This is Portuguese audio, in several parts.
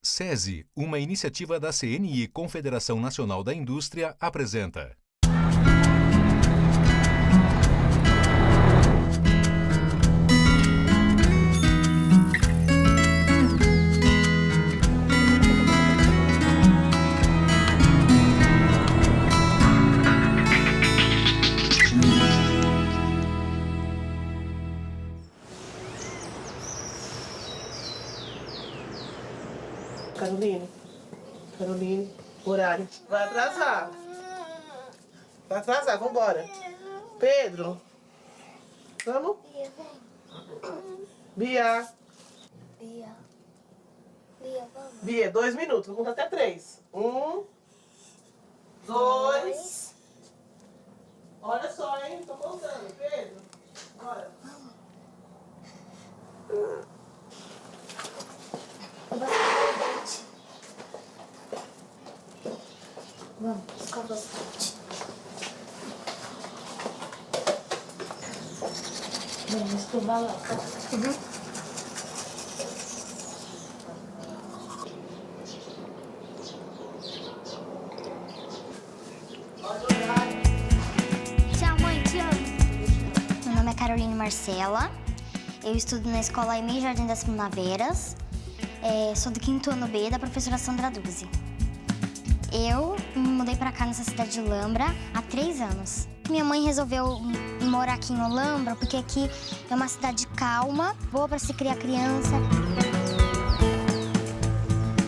SESI, uma iniciativa da CNI, Confederação Nacional da Indústria, apresenta. Caroline, horário. Vai atrasar. Vai atrasar, vambora. Pedro. Vamos? Bia. Vamos. Bia, 2 minutos. Vou contar até 3. 1, 2. Olha só, hein? Tô contando. Pedro. Bora. Vamos, escova os dentes. Vamos escovar lá. Tchau, mãe, te amo. Meu nome é Caroline Marcela. Eu estudo na escola Emílio Jardim das Primaveras. Sou do 5º ano B da professora Sandra Duzzi. Eu me mudei pra cá nessa cidade de Olambra há 3 anos. Minha mãe resolveu morar aqui em Olambra porque aqui é uma cidade calma, boa pra se criar criança.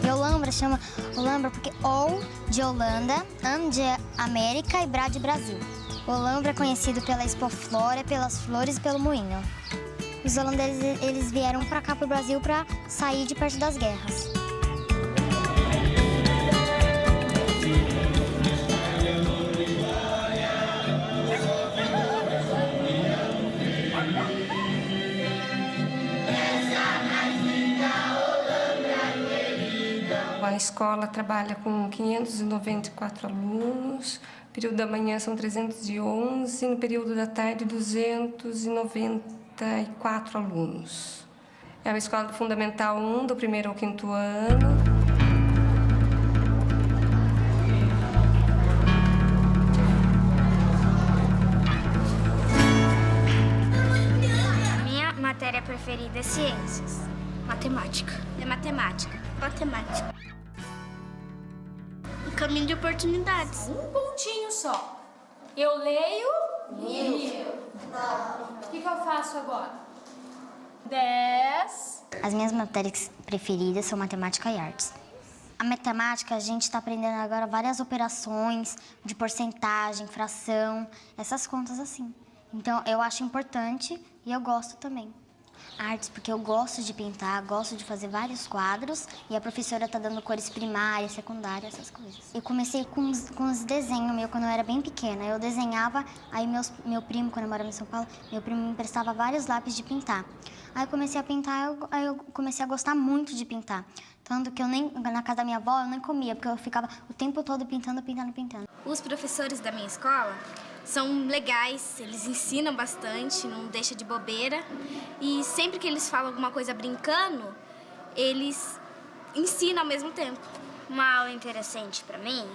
E Olambra chama Olambra porque Ol de Holanda, Am de América e Bra de Brasil. Olambra é conhecido pela Expoflora, pelas flores e pelo moinho. Os holandeses, eles vieram pra cá pro Brasil pra sair de perto das guerras. A escola trabalha com 594 alunos, no período da manhã são 311, no período da tarde 294 alunos. É uma escola do Fundamental 1, do 1º ao 5º ano. A minha matéria preferida é ciências. Matemática. É matemática. Matemática. Um caminho de oportunidades. Um pontinho só. Eu leio. O que eu faço agora? 10. As minhas matérias preferidas são matemática e artes. A matemática, a gente está aprendendo agora várias operações de porcentagem, fração, essas contas assim. Então, eu acho importante e eu gosto também. Artes, porque eu gosto de pintar, gosto de fazer vários quadros e a professora tá dando cores primárias, secundárias, essas coisas. Eu comecei com os desenhos meus quando eu era bem pequena. Eu desenhava, aí meu primo, quando eu morava em São Paulo, meu primo me emprestava vários lápis de pintar. Aí eu comecei a pintar, aí eu comecei a gostar muito de pintar. Tanto que na casa da minha avó, eu nem comia, porque eu ficava o tempo todo pintando. Os professores da minha escola são legais, eles ensinam bastante, não deixa de bobeira. E sempre que eles falam alguma coisa brincando, eles ensinam ao mesmo tempo. Uma aula interessante para mim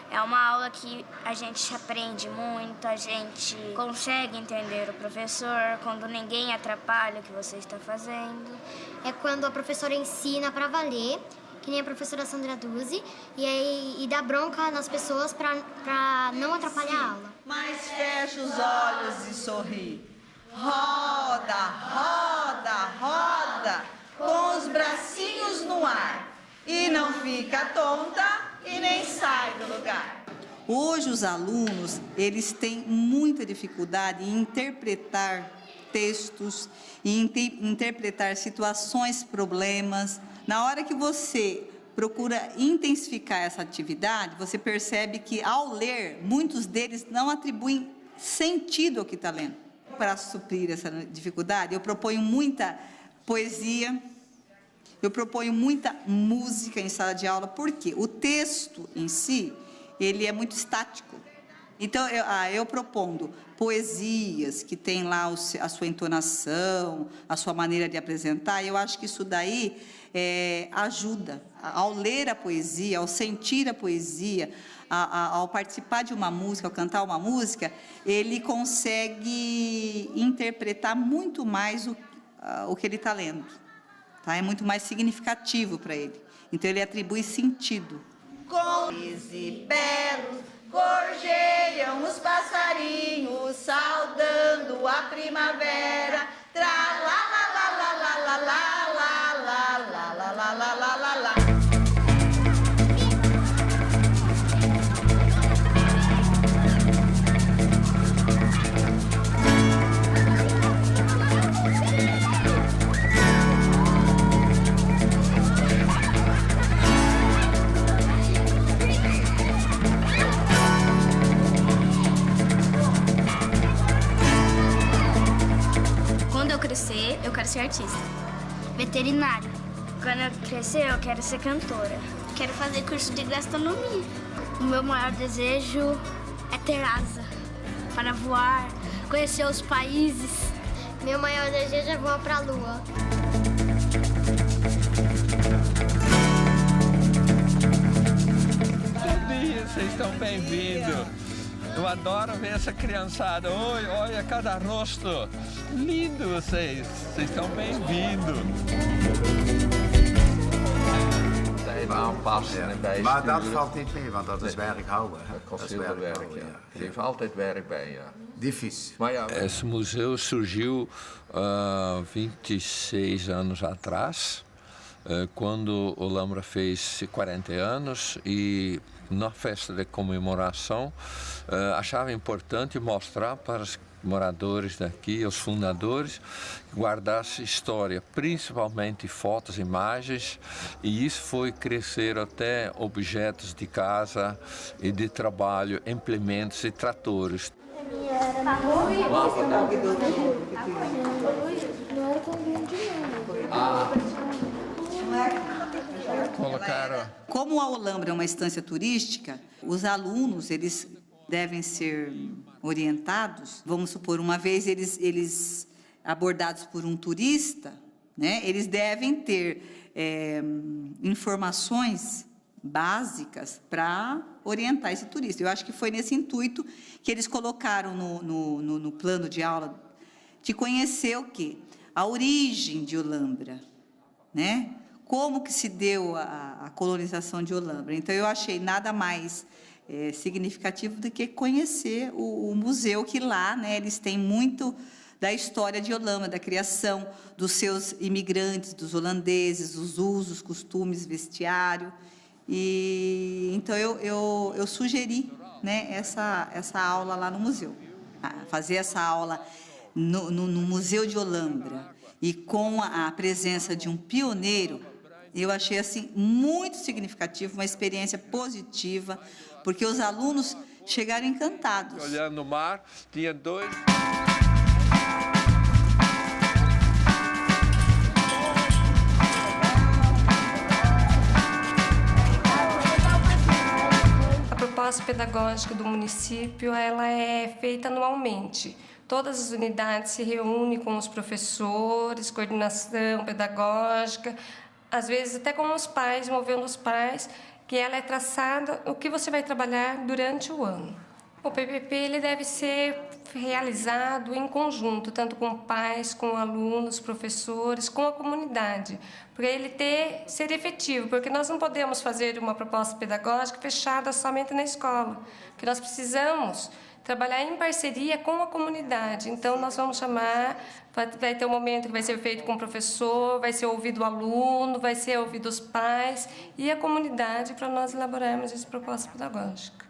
é uma aula que a gente aprende muito, a gente consegue entender o professor, quando ninguém atrapalha o que você está fazendo. É quando a professora ensina para valer, que nem a professora Sandra Duzzi, e dá bronca nas pessoas para não atrapalhar a aula. Mas fecha os olhos e sorri. Roda, roda, roda, com os bracinhos no ar. E não fica tonta e nem sai do lugar. Hoje os alunos, eles têm muita dificuldade em interpretar textos, em interpretar situações, problemas. Na hora que você procura intensificar essa atividade, você percebe que, ao ler, muitos deles não atribuem sentido ao que está lendo. Para suprir essa dificuldade, eu proponho muita poesia, eu proponho muita música em sala de aula, porque o texto em si, ele é muito estático. Então, eu propondo poesias que tem lá a sua entonação, a sua maneira de apresentar, eu acho que isso daí ajuda ao ler a poesia, ao sentir a poesia, ao participar de uma música, ao cantar uma música, ele consegue interpretar muito mais o que ele está lendo. Tá? É muito mais significativo para ele. Então, ele atribui sentido. Com e belos gorjeiam os passarinhos, saudando a primavera. Tra la la la la la la la la la la la la la la la. Eu quero ser artista. Veterinário. Quando eu crescer, eu quero ser cantora. Quero fazer curso de gastronomia. O meu maior desejo é ter asa para voar, conhecer os países. Meu maior desejo é voar para a Lua. Bom dia, vocês estão bem-vindos. Eu adoro ver essa criançada. Oi, olha cada rosto. Lindo vocês. Vocês estão bem-vindos. Even aanpassen bij Maar dat valt niet mee, want dat is werk houden. Dat kost heel veel werk, ja. Er heeft altijd werk bij, ja. Difícil. Maar ja, esse museu surgiu 26 anos atrás, quando o Olambra fez 40 anos e na festa de comemoração achava importante mostrar para os moradores daqui, os fundadores, guardasse história, principalmente fotos, imagens, e isso foi crescer até objetos de casa e de trabalho, implementos e tratores. Como a Olambra é uma estância turística, os alunos, eles devem ser orientados. Vamos supor, uma vez eles abordados por um turista, né, eles devem ter informações básicas para orientar esse turista. Eu acho que foi nesse intuito que eles colocaram no plano de aula de conhecer o quê? A origem de Olambra, né? Como que se deu a colonização de Olambra. Então, eu achei nada mais significativo do que conhecer o museu, que lá, né, eles têm muito da história de Olambra, da criação dos seus imigrantes, dos holandeses, os usos, costumes, vestiário. E então eu sugeri, né, essa aula lá no museu. Fazer essa aula no Museu de Olambra e com a presença de um pioneiro, eu achei assim muito significativo, uma experiência positiva, porque os alunos chegaram encantados. Olhando o mar, tinha dois. A proposta pedagógica do município, ela é feita anualmente. Todas as unidades se reúnem com os professores, coordenação pedagógica, às vezes até com os pais, movendo os pais, que ela é traçada o que você vai trabalhar durante o ano. O PPP ele deve ser realizado em conjunto, tanto com pais, com alunos, professores, com a comunidade, para ele ser efetivo, porque nós não podemos fazer uma proposta pedagógica fechada somente na escola, porque nós precisamos trabalhar em parceria com a comunidade. Então, nós vamos chamar, vai ter um momento que vai ser feito com o professor, vai ser ouvido o aluno, vai ser ouvido os pais e a comunidade para nós elaborarmos essa proposta pedagógica.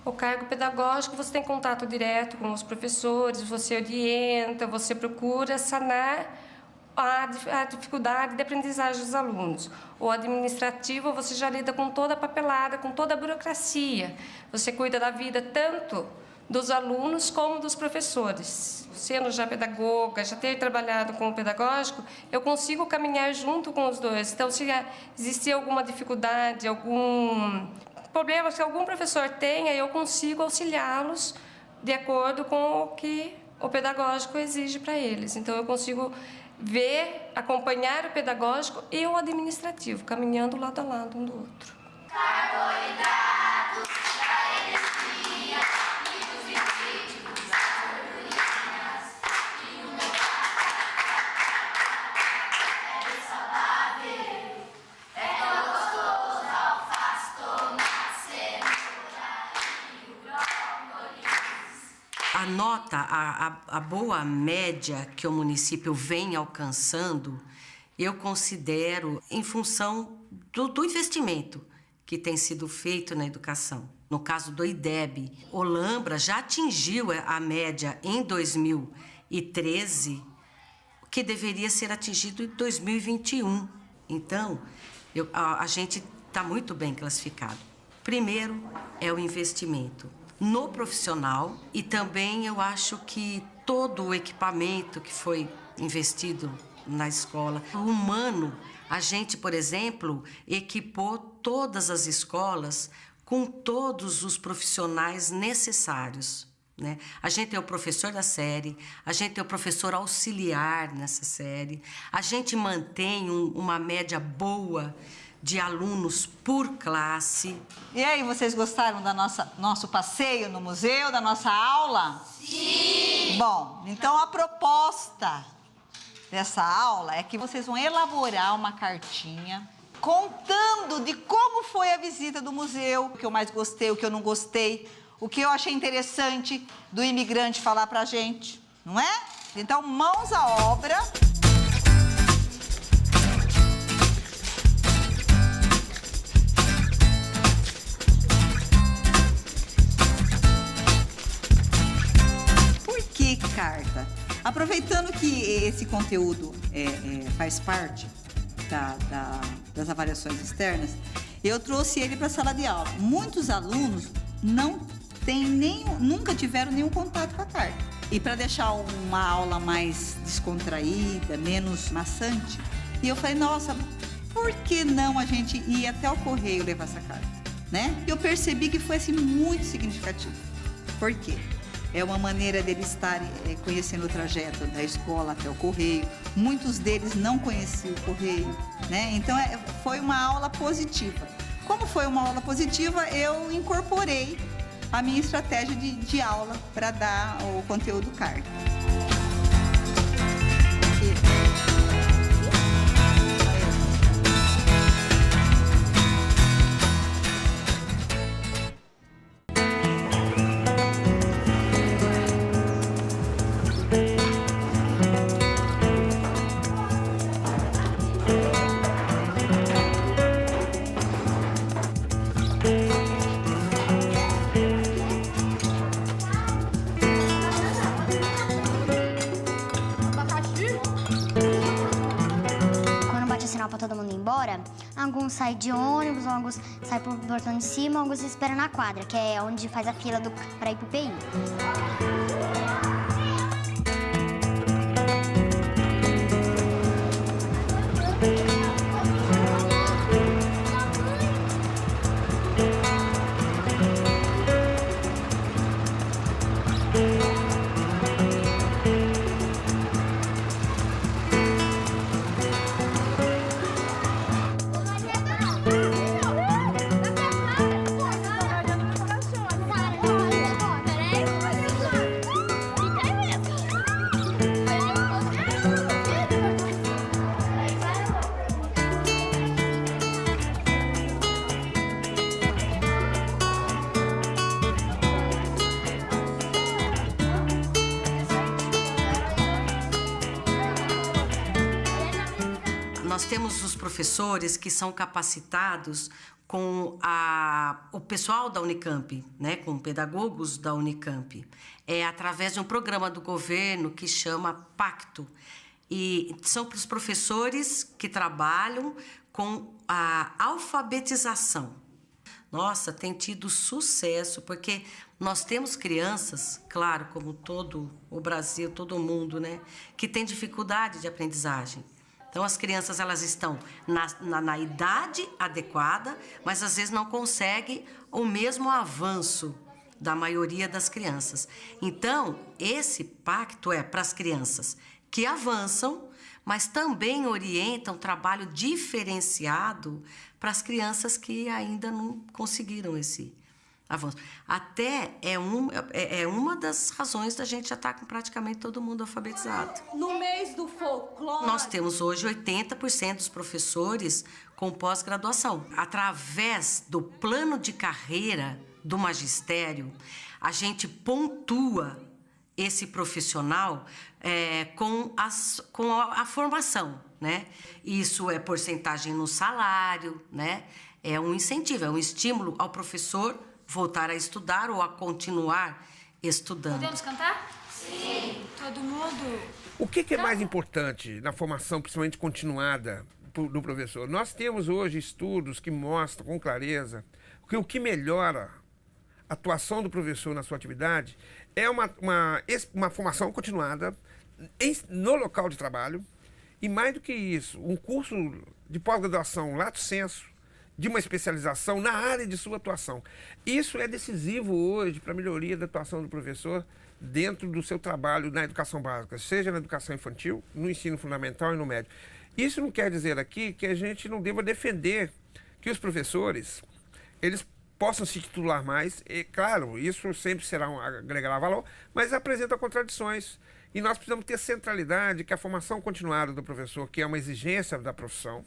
O cargo pedagógico, você tem contato direto com os professores, você orienta, você procura sanar a dificuldade de aprendizagem dos alunos. O administrativo, você já lida com toda a papelada, com toda a burocracia. Você cuida da vida tanto dos alunos como dos professores. Sendo já pedagoga, já ter trabalhado com o pedagógico, eu consigo caminhar junto com os dois. Então, se existir alguma dificuldade, algum problema que algum professor tenha, eu consigo auxiliá-los de acordo com o que o pedagógico exige para eles. Então, eu consigo ver, acompanhar o pedagógico e o administrativo, caminhando lado a lado um do outro. Carboidratos da energia e dos lipídios, das gordurinhas e o meu é bem saudável, é tão gostoso, alface, tomate, cenoura e o brócolis. A nota, a boa média que o município vem alcançando, eu considero em função do investimento que tem sido feito na educação. No caso do IDEB, Olambra já atingiu a média em 2013, que deveria ser atingido em 2021. Então, a gente está muito bem classificado. Primeiro é o investimento no profissional e também eu acho que todo o equipamento que foi investido na escola, o humano, a gente, por exemplo, equipou todas as escolas com todos os profissionais necessários, né? A gente tem o professor da série, a gente tem o professor auxiliar nessa série, a gente mantém uma média boa de alunos por classe. E aí, vocês gostaram da nosso passeio no museu, da nossa aula? Sim! Bom, então a proposta dessa aula é que vocês vão elaborar uma cartinha contando de como foi a visita do museu, o que eu mais gostei, o que eu não gostei, o que eu achei interessante do imigrante falar pra gente, não é? Então, mãos à obra. Por que carta? Aproveitando que esse conteúdo faz parte das avaliações externas, eu trouxe ele para a sala de aula. Muitos alunos nunca tiveram nenhum contato com a carta. E para deixar uma aula mais descontraída, menos maçante, e eu falei, nossa, por que não a gente ir até o correio levar essa carta, né? Eu percebi que foi assim, muito significativo. Por quê? É uma maneira deles estarem conhecendo o trajeto da escola até o correio. Muitos deles não conheciam o correio, né? Então, foi uma aula positiva. Como foi uma aula positiva, eu incorporei a minha estratégia de aula para dar o conteúdo carta. Para todo mundo ir embora, alguns saem de ônibus, alguns saem pro portão de cima, alguns esperam na quadra, que é onde faz a fila para ir pro PI. Nós temos os professores que são capacitados com o pessoal da Unicamp, né, com pedagogos da Unicamp. É através de um programa do governo que chama Pacto. E são os professores que trabalham com a alfabetização. Nossa, tem tido sucesso, porque nós temos crianças, claro, como todo o Brasil, todo o mundo, né, que tem dificuldade de aprendizagem. Então, as crianças, elas estão na idade adequada, mas às vezes não conseguem o mesmo avanço da maioria das crianças. Então, esse pacto é para as crianças que avançam, mas também orienta um trabalho diferenciado para as crianças que ainda não conseguiram esse avanço. Até é uma das razões da gente já estar com praticamente todo mundo alfabetizado. No mês do folclore... Nós temos hoje 80% dos professores com pós-graduação. Através do plano de carreira do magistério, a gente pontua esse profissional com a formação, né? Isso é porcentagem no salário, né? É um incentivo, é um estímulo ao professor voltar a estudar ou a continuar estudando. Podemos cantar? Sim. Todo mundo? O que é mais importante na formação, principalmente continuada, do professor? Nós temos hoje estudos que mostram com clareza que o que melhora a atuação do professor na sua atividade é uma formação continuada no local de trabalho e, mais do que isso, um curso de pós-graduação lato sensu, de uma especialização na área de sua atuação. Isso é decisivo hoje para a melhoria da atuação do professor dentro do seu trabalho na educação básica, seja na educação infantil, no ensino fundamental e no médio. Isso não quer dizer aqui que a gente não deva defender que os professores, eles possam se titular mais, e claro, isso sempre será agregar valor, mas apresenta contradições. E nós precisamos ter centralidade, que a formação continuada do professor, que é uma exigência da profissão,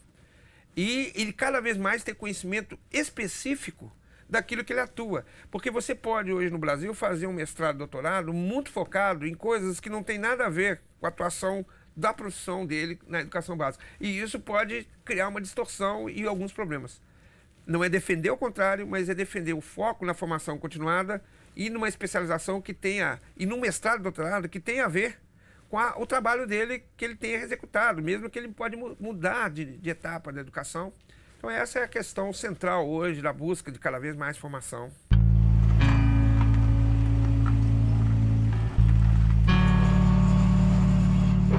e ele cada vez mais ter conhecimento específico daquilo que ele atua. Porque você pode hoje no Brasil fazer um mestrado, doutorado muito focado em coisas que não tem nada a ver com a atuação da profissão dele na educação básica. E isso pode criar uma distorção e alguns problemas. Não é defender o contrário, mas é defender o foco na formação continuada e numa especialização que tenha, e num mestrado, doutorado, que tenha a ver com o trabalho dele que ele tenha executado, mesmo que ele pode mudar de etapa da educação. Então essa é a questão central hoje da busca de cada vez mais formação.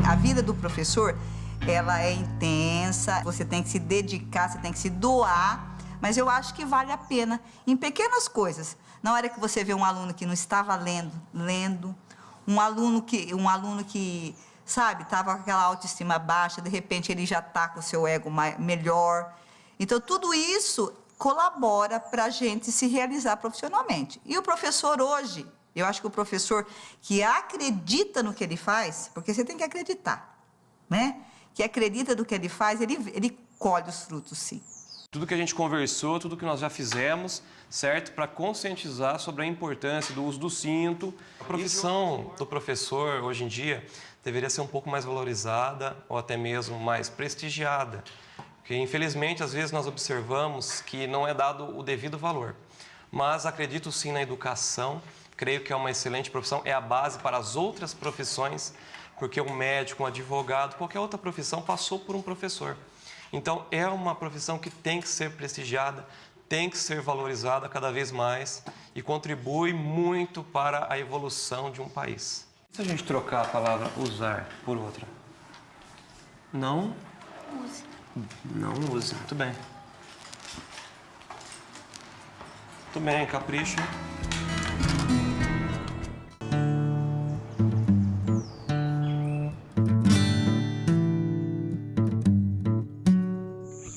A vida do professor, ela é intensa, você tem que se dedicar, você tem que se doar, mas eu acho que vale a pena em pequenas coisas. Na hora que você vê um aluno que não estava lendo, um aluno que, sabe, estava com aquela autoestima baixa, de repente ele já está com o seu ego melhor. Então, tudo isso colabora para a gente se realizar profissionalmente. E o professor hoje, eu acho que o professor que acredita no que ele faz, porque você tem que acreditar, né? Que acredita no que ele faz, ele colhe os frutos, sim. Tudo que a gente conversou, tudo que nós já fizemos, certo? Para conscientizar sobre a importância do uso do cinto. A profissão do professor, hoje em dia, deveria ser um pouco mais valorizada ou até mesmo mais prestigiada. Porque, infelizmente, às vezes nós observamos que não é dado o devido valor. Mas acredito sim na educação, creio que é uma excelente profissão, é a base para as outras profissões, porque um médico, um advogado, qualquer outra profissão passou por um professor. Então, é uma profissão que tem que ser prestigiada, tem que ser valorizada cada vez mais e contribui muito para a evolução de um país. Se a gente trocar a palavra usar por outra? Não? Use. Não use. Muito bem. Muito bem, capricho.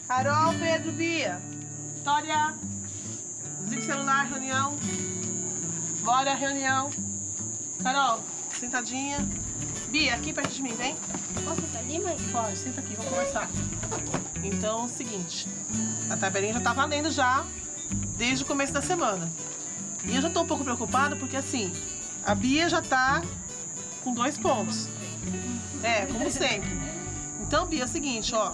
Carol, Pedro, Bia. Vitória. Desliga o celular, reunião. Bora, reunião. Carol, sentadinha. Bia, aqui perto de mim, vem. Posso sentar ali, mãe? Pode, senta aqui, vamos conversar. Então, é o seguinte. A tabelinha já tá valendo já, desde o começo da semana. E eu já tô um pouco preocupada porque, assim, a Bia já tá com 2 pontos. É, como sempre. Então, Bia, é o seguinte, ó.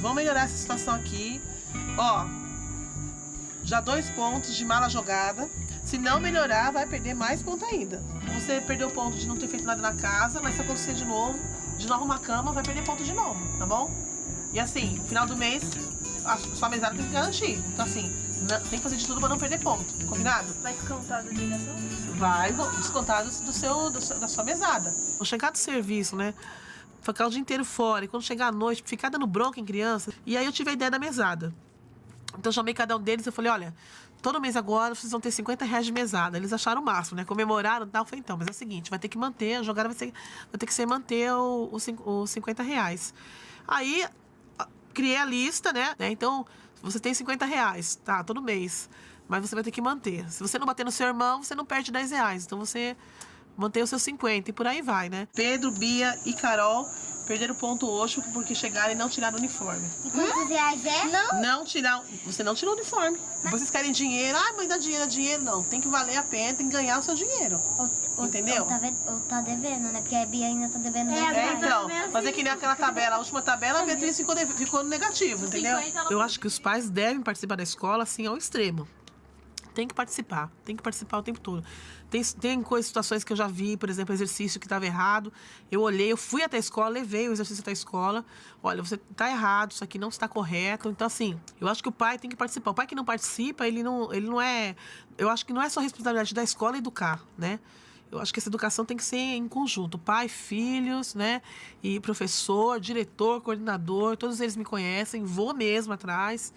Vamos melhorar essa situação aqui. Ó, já 2 pontos de mala jogada. Se não melhorar, vai perder mais ponto ainda. Você perdeu o ponto de não ter feito nada na casa, mas se acontecer de novo, de não arrumar a cama, vai perder ponto de novo, tá bom? E assim, no final do mês, a sua mesada tem que garantir. Então assim, tem que fazer de tudo para não perder ponto, combinado? Vai descontar da ligação? Vai descontar da sua mesada. Vou chegar do serviço, né? Ficar o dia inteiro fora, e quando chegar à noite, ficar dando bronca em criança. E aí eu tive a ideia da mesada. Então eu chamei cada um deles e falei, olha, todo mês agora vocês vão ter R$50 de mesada. Eles acharam o máximo, né? Comemoraram e tal. Eu falei, então, mas é o seguinte, vai ter que manter, a jogada vai ter que ser manter os R$50. Aí, criei a lista, né? Então, você tem R$50, tá? Todo mês. Mas você vai ter que manter. Se você não bater no seu irmão, você não perde R$10. Então, você mantém os seus 50 e por aí vai, né? Pedro, Bia e Carol perderam ponto hoje porque chegaram e não tiraram o uniforme. E quantos reais é? Você não tirou o uniforme. Depois vocês querem dinheiro. Ah, mãe, dá dinheiro. Não, tem que valer a pena, tem que ganhar o seu dinheiro. Entendeu? Ou tá devendo, né? Porque a Bia ainda tá devendo. Então. Mas é que nem aquela tabela. A última tabela, a Beatriz ficou no negativo, entendeu? Eu acho que os pais devem participar da escola, assim, ao extremo. Tem que participar o tempo todo. Tem situações que eu já vi, por exemplo, exercício que estava errado. Eu olhei, eu fui até a escola, levei o exercício até a escola. Olha, você está errado, isso aqui não está correto. Então, assim, eu acho que o pai tem que participar. O pai que não participa, ele não é... Eu acho que não é só responsabilidade da escola educar, né? Eu acho que essa educação tem que ser em conjunto. Pai, filhos, né? E professor, diretor, coordenador, todos eles me conhecem, vou mesmo atrás.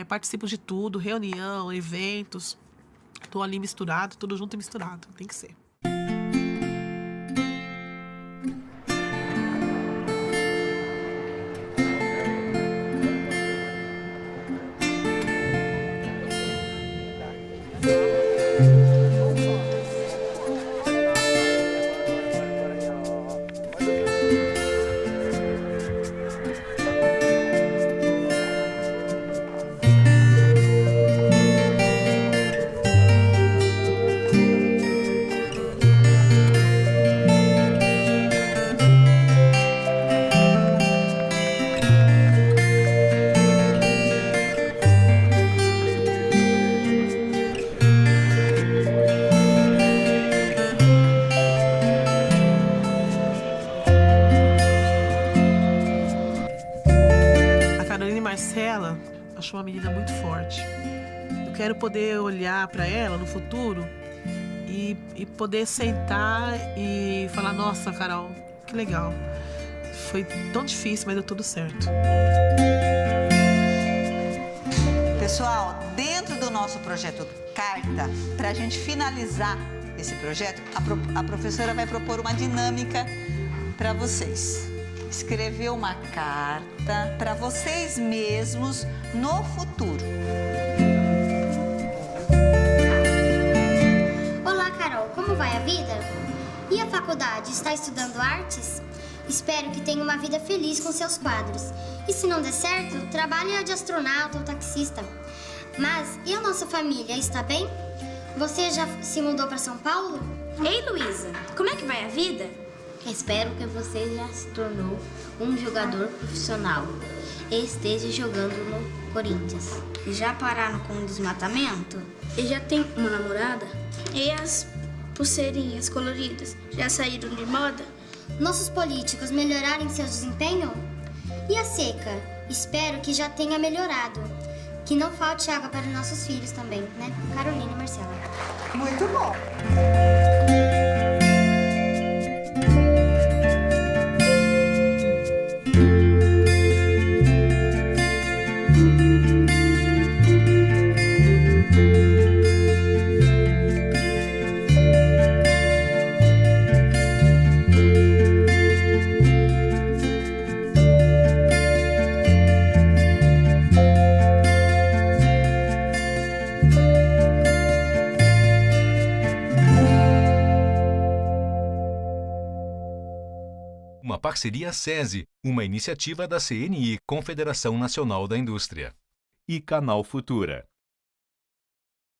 Participo de tudo, reunião, eventos. Estou ali misturado, tudo junto e misturado. Tem que ser. Marcela, acho uma menina muito forte. Eu quero poder olhar para ela no futuro e poder sentar e falar, nossa, Carol, que legal. Foi tão difícil, mas deu tudo certo. Pessoal, dentro do nosso projeto Carta, para a gente finalizar esse projeto, a professora vai propor uma dinâmica para vocês. Escrever uma carta para vocês mesmos no futuro. Olá, Carol, como vai a vida? E a faculdade? Está estudando artes? Espero que tenha uma vida feliz com seus quadros. E se não der certo, trabalhe de astronauta ou taxista. Mas e a nossa família, está bem? Você já se mudou para São Paulo? Ei, Luísa, como é que vai a vida? Espero que você já se tornou um jogador profissional e esteja jogando no Corinthians. Já pararam com o desmatamento? E já tem uma namorada? E as pulseirinhas coloridas já saíram de moda? Nossos políticos melhoraram seu desempenho? E a seca? Espero que já tenha melhorado. Que não falte água para nossos filhos também, né? Carolina e Marcela. Muito bom! Uma parceria SESI, uma iniciativa da CNI, Confederação Nacional da Indústria. E Canal Futura.